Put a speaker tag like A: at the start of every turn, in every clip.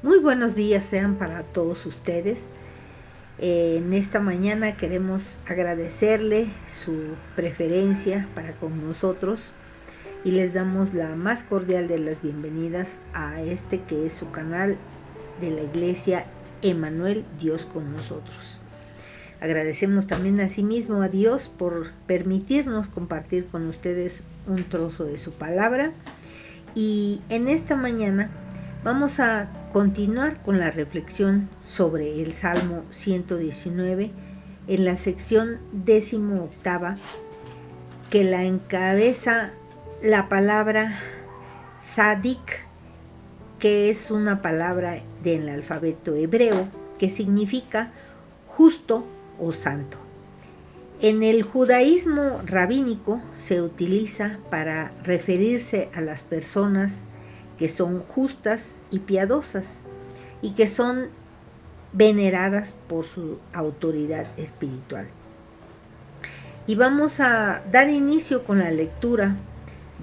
A: Muy buenos días sean para todos ustedes. En esta mañana queremos agradecerle su preferencia para con nosotros y les damos la más cordial de las bienvenidas a este que es su canal de la Iglesia Emmanuel, Dios con nosotros. Agradecemos también asimismo a Dios por permitirnos compartir con ustedes un trozo de su palabra, y en esta mañana vamos a continuar con la reflexión sobre el Salmo 119 en la sección 18, que la encabeza la palabra Sadik, que es una palabra del alfabeto hebreo que significa justo o santo. En el judaísmo rabínico se utiliza para referirse a las personas que son justas y piadosas y que son veneradas por su autoridad espiritual. Y vamos a dar inicio con la lectura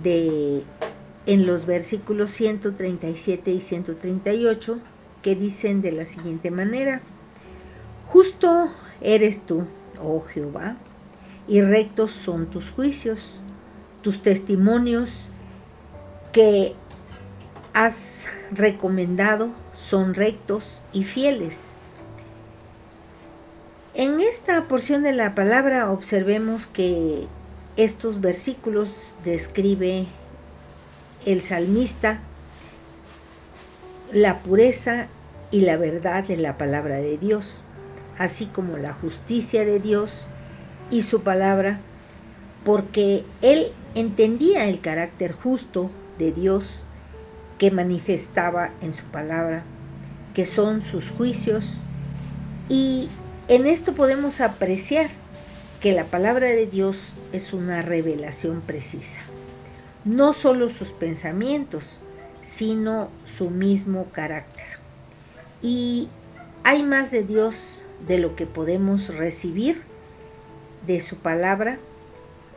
A: en los versículos 137 y 138, que dicen de la siguiente manera: Justo eres tú, oh Jehová, y rectos son tus juicios, tus testimonios que has recomendado son rectos y fieles. En esta porción de la palabra observemos que estos versículos describe el salmista la pureza y la verdad de la palabra de Dios, así como la justicia de Dios y su palabra, porque él entendía el carácter justo de Dios que manifestaba en su palabra, que son sus juicios, y en esto podemos apreciar que la palabra de Dios es una revelación precisa, no solo sus pensamientos, sino su mismo carácter. Y hay más de Dios de lo que podemos recibir de su palabra,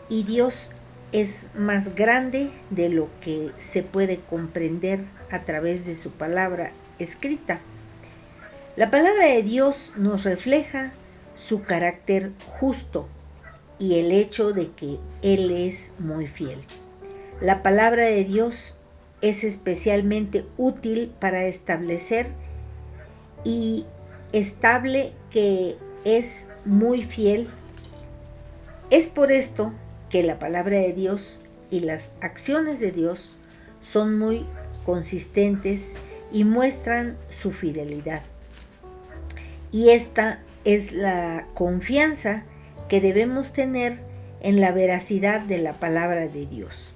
A: y Dios es más grande de lo que se puede comprender a través de su palabra escrita. La palabra de Dios nos refleja su carácter justo y el hecho de que Él es muy fiel. La palabra de Dios es especialmente útil para establecer y estable que es muy fiel. Es por esto que la palabra de Dios y las acciones de Dios son muy consistentes y muestran su fidelidad. Y esta es la confianza que debemos tener en la veracidad de la palabra de Dios.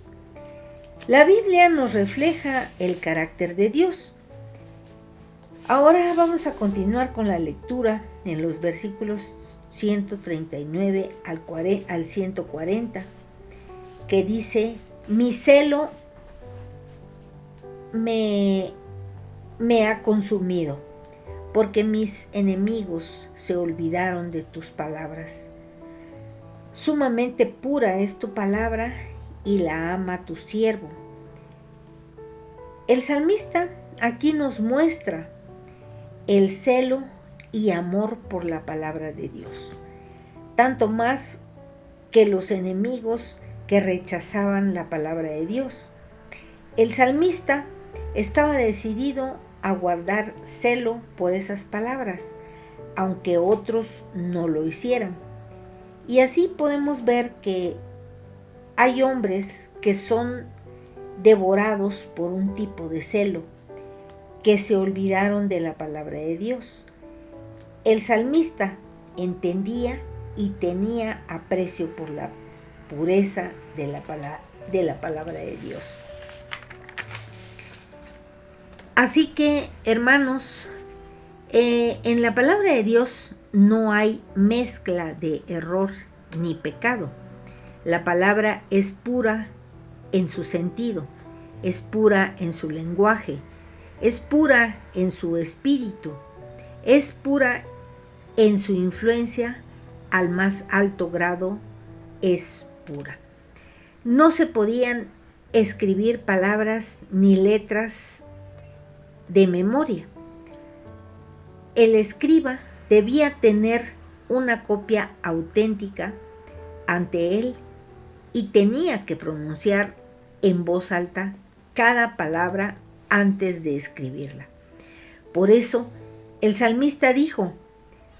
A: La Biblia nos refleja el carácter de Dios. Ahora vamos a continuar con la lectura en los versículos 139 al 140, que dice: Mi celo me ha consumido, porque mis enemigos se olvidaron de tus palabras. Sumamente pura es tu palabra y la ama tu siervo. El salmista aquí nos muestra el celo y amor por la palabra de Dios, tanto más que los enemigos que rechazaban la palabra de Dios. El salmista estaba decidido a guardar celo por esas palabras, aunque otros no lo hicieran. Y así podemos ver que hay hombres que son devorados por un tipo de celo, que se olvidaron de la palabra de Dios. El salmista entendía y tenía aprecio por la pureza de la palabra de Dios. Así que, hermanos, en la palabra de Dios no hay mezcla de error ni pecado. La palabra es pura en su sentido, es pura en su lenguaje, es pura en su espíritu, es pura en su influencia, al más alto grado es pura. No se podían escribir palabras ni letras de memoria. el escriba debía tener una copia auténtica ante él y tenía que pronunciar en voz alta cada palabra antes de escribirla. Por eso, el salmista dijo: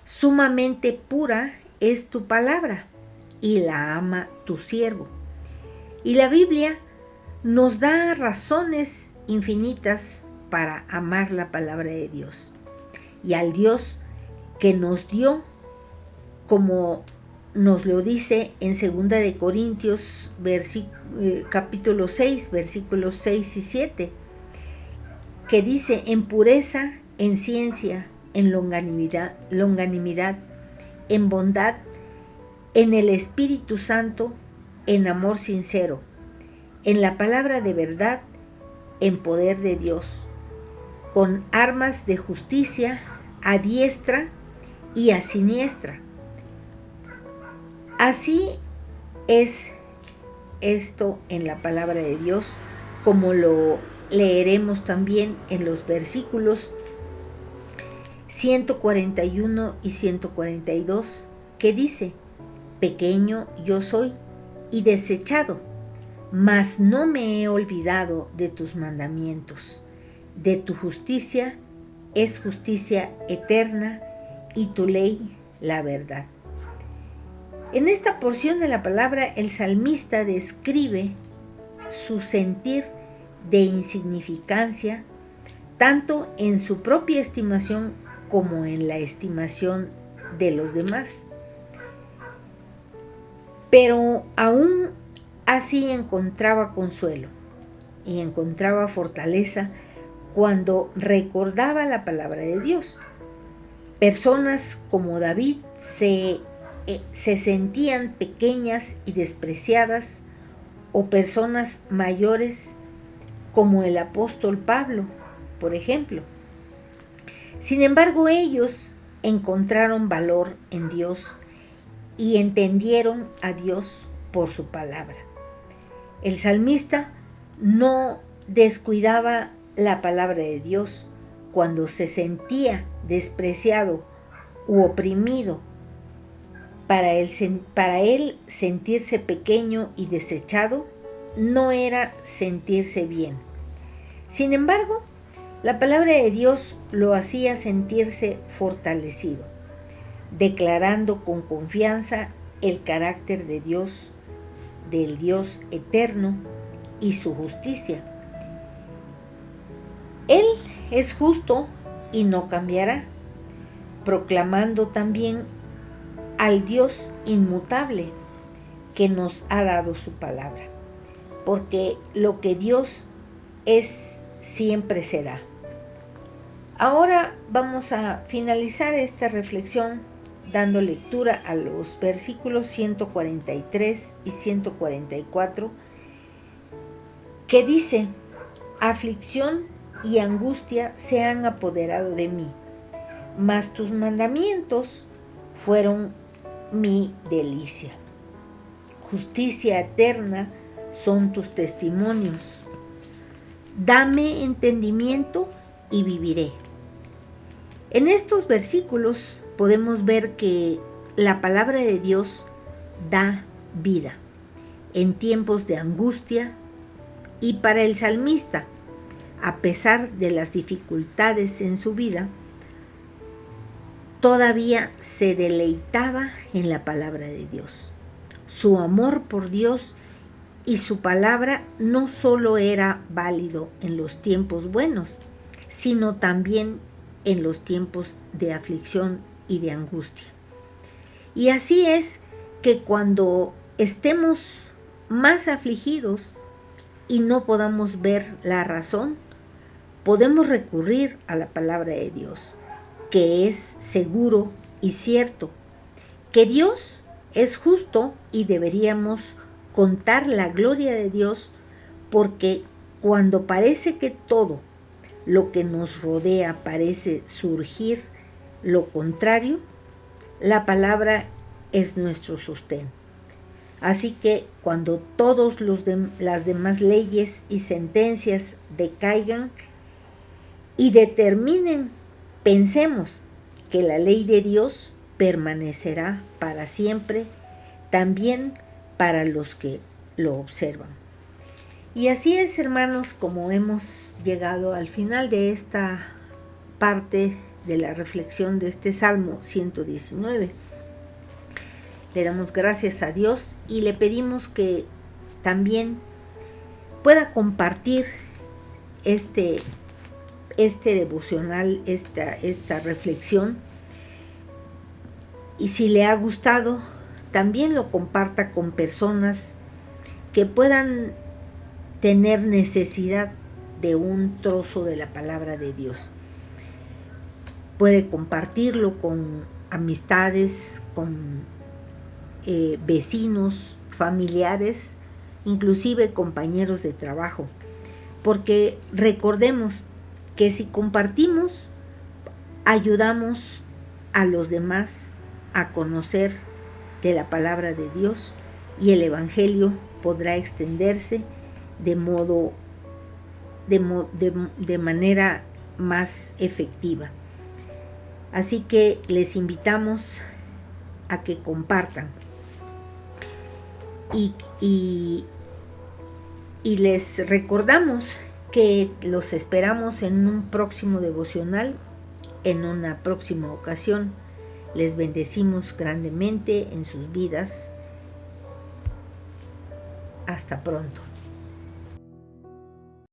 A: sumamente pura es tu palabra y la ama tu siervo. Y la Biblia nos da razones infinitas para amar la palabra de Dios y al Dios que nos dio, como nos lo dice en 2 de Corintios capítulo 6, versículos 6 y 7, que dice: en pureza, en ciencia, en longanimidad, en bondad, en el Espíritu Santo, en amor sincero, en la palabra de verdad, en poder de Dios, con armas de justicia a diestra y a siniestra. Así es esto en la palabra de Dios, como lo leeremos también en los versículos 141 y 142, que dice: pequeño yo soy y desechado, mas no me he olvidado de tus mandamientos. De tu justicia es justicia eterna y tu ley la verdad. En esta porción de la palabra, el salmista describe su sentir de insignificancia, tanto en su propia estimación como en la estimación de los demás. Pero aún así encontraba consuelo y encontraba fortaleza cuando recordaba la palabra de Dios. Personas como David se sentían pequeñas y despreciadas, o personas mayores como el apóstol Pablo, por ejemplo. Sin embargo, ellos encontraron valor en Dios y entendieron a Dios por su palabra. El salmista no descuidaba la palabra de Dios cuando se sentía despreciado u oprimido. Para él sentirse pequeño y desechado no era sentirse bien. Sin embargo, la palabra de Dios lo hacía sentirse fortalecido, declarando con confianza el carácter de Dios, del Dios eterno y su justicia. Él es justo y no cambiará, proclamando también al Dios inmutable que nos ha dado su palabra, porque lo que Dios es siempre será. Ahora vamos a finalizar esta reflexión dando lectura a los versículos 143 y 144, que dice: aflicción y angustia se han apoderado de mí, mas tus mandamientos fueron mi delicia. Justicia eterna son tus testimonios. Dame entendimiento y viviré. En estos versículos podemos ver que la palabra de Dios da vida en tiempos de angustia, y para el salmista, a pesar de las dificultades en su vida, todavía se deleitaba en la palabra de Dios. Su amor por Dios y su palabra no solo era válido en los tiempos buenos, sino también en los tiempos de aflicción y de angustia. Y así es que cuando estemos más afligidos y no podamos ver la razón, podemos recurrir a la palabra de Dios, que es seguro y cierto, que Dios es justo y deberíamos contar la gloria de Dios, porque cuando parece que todo lo que nos rodea parece surgir lo contrario, la palabra es nuestro sostén. Así que cuando todas las demás leyes y sentencias decaigan y determinen, pensemos que la ley de Dios permanecerá para siempre, también para los que lo observan. Y así es, hermanos, como hemos llegado al final de esta parte de la reflexión de este Salmo 119. Le damos gracias a Dios y le pedimos que también pueda compartir este devocional, esta reflexión, y si le ha gustado, también lo comparta con personas que puedan tener necesidad de un trozo de la palabra de Dios. Puede compartirlo con amistades, con vecinos, familiares, inclusive compañeros de trabajo, porque recordemos que si compartimos, ayudamos a los demás a conocer de la palabra de Dios, y el Evangelio podrá extenderse de manera más efectiva. Así que les invitamos a que compartan y les recordamos que los esperamos en un próximo devocional, en una próxima ocasión. Les bendecimos grandemente en sus vidas. Hasta pronto.